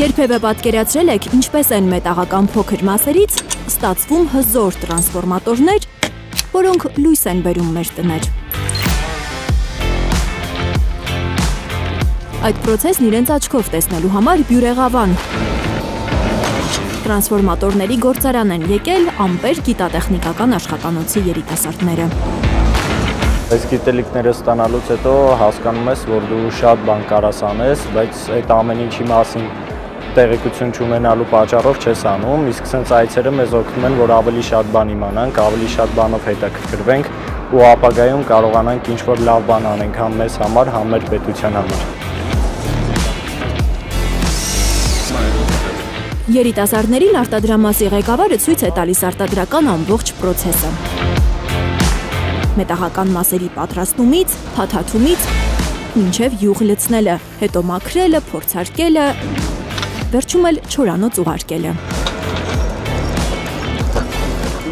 Երբևէ պատկերացրել եք ինչպես են մետաղական փոքր մասերից ստացվում հզոր տրանսֆորմատորներ, որոնք լույս են բերում մեր տներ։ Այդ պրոցեսն իրենց աչքով տեսնելու համար բյուրեղավան տրանսֆորմատորների գործարան են եկել ամպեր գիտատեխնիկական աշխատանոցի երիտասարդները։ Այս գիտելիքները ստանալուց հետո հասկանում ես, որ դու շատ բան կարաս անես, բայց այդ ամեն ինչի մասին տեղեկություն չունենալու պատճառով չես անում, իսկ սենց այցերը մեզ օգնում են, որ ավելի շատ բան իմանանք, ավելի շատ բանով հետաքրքրվենք ու ապագայում կարողանանք ինչ-որ լավ բան անենք համ մեզ համար, համ մեր պետության համար։ Երիտասարդներին արտադրամասի ղեկավարը ցույց է տալիս արտադրական ամբողջ պրոցեսը։ Մետաղական մասերի պատրաստումից, փաթաթումից, մինչև յուղ լցնելը, հետո մաքրելը, փորձարկելը, վերջում էլ չորանոց ուղարկելը։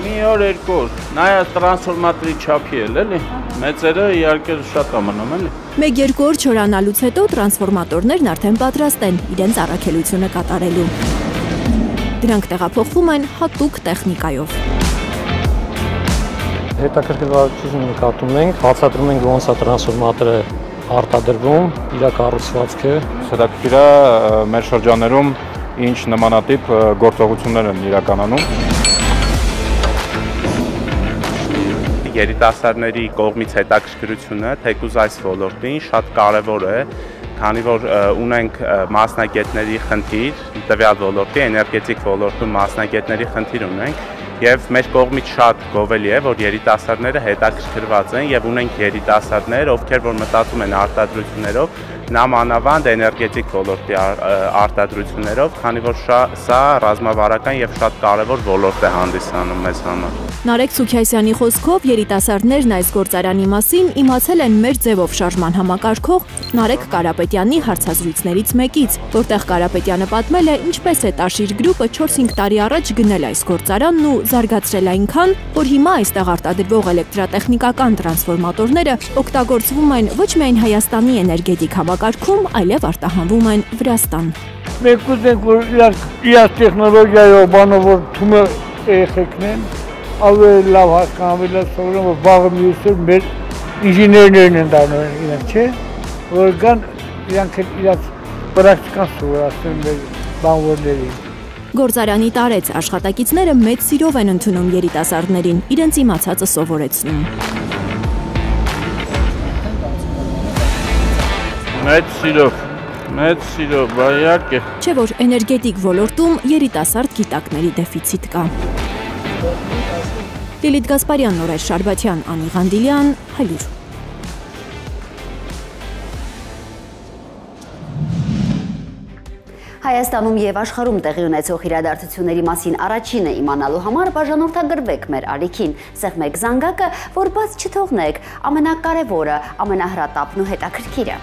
Մի օր երկու օր, նայած տրանսֆորմատորի չափի էլ էլի, մեծերը իհարկե շատ ամնում էլի։ Մեկ-երկու օր չորանալուց հետո տրանսֆորմատորներն արդեն պատրաստ են իրենց առաքելությունը կատարելու։ Դրանք տեղափոխվում են հատուկ տեխնիկայով։ Հետաքրքրվածություն նկատում ենք, բացատրում ենք ոնց է տրանսֆորմատորը արտադրվում, իր կառուցվածքը։ Հետաքրքիր է մեր շրջաներում ինչ նմանատիպ գործողություններ են իրականանում։ Երիտասարդների կողմից հետաքրքրությունը թեկուզ այս ոլորտին շատ կարևոր է, քանի որ ունենք մասնագետների խնդիր, տվյալ ոլորտի, էներգետիկ ոլորտում մասնագետների խնդիր ունենք, եւ մեր կողմից շատ գովելի է, որ երիտասարդները հետաքրքրված են եւ ունենք երիտասարդներ, ովքեր որ մտածում են արտադրություններով, նամանավանդ էներգետիկ ոլորտի արտադրություններով, քանի որ սա ռազմավարական եւ շատ կարեւոր ոլորտ է հանդիսանում մեզ համար։ Նարեկ Սուքիասյանի խոսքով երիտասարդներն այս գործարանի մասին իմացել են մեր ձևով շարժման համակարգող Նարեկ Կարապետյանի հարցազրույցներից մեկից, որտեղ Կարապետյանը պատմել է ինչպես է Տաշիր գրուպը 4-5 տարի առաջ գնել այս գործարանն ու զարգացրել այնքան, որ հիմա այստեղ արտադրվող էլեկտրատեխնիկական տրանսֆորմատորները օգտագործվում են ոչ միայն Հայաստանի էներգետիկ համակարգում, այլև արտահանվում են Վրաստան։ Մենք ուզենք, որ իրար տեխնոլոգիայով բանով որ թումը երեխեքն են, ավելի լավ հասկանան, ավելի լավ սովորեն, որ վաղը մյուսներ մեր ինժեներներն են դառնում իրենք, չէ, որ կան իրանք իրաց պրակտիկան սովորացնեն մեր բանվորներին։ Գործարանի տարեց աշխատակիցները մեծ սիրով են ընդունում երիտասարդներին, իրենց իմացածը սովորեցնում։ Մեծ սիրով, բայակ է։ Չէ որ էներգետիկ ոլորտում երիտասարդ գիտակների դեֆիցիտ կա։ Լիլիթ Գասպարյան, Նորայր Շարբաթյան, Անի Ղանդիլյան, Հայլուր։ Հայաստանում և աշխարհում տեղի ունեցող իրադարձությունների մասին առաջինը իմանալու համար բաժանորդագրվեք մեր ալիքին, սեղմեք զանգակը, որ բաց չթողնեք ամենակարևորը, ամենահրատապն ու հետաքրքիրը։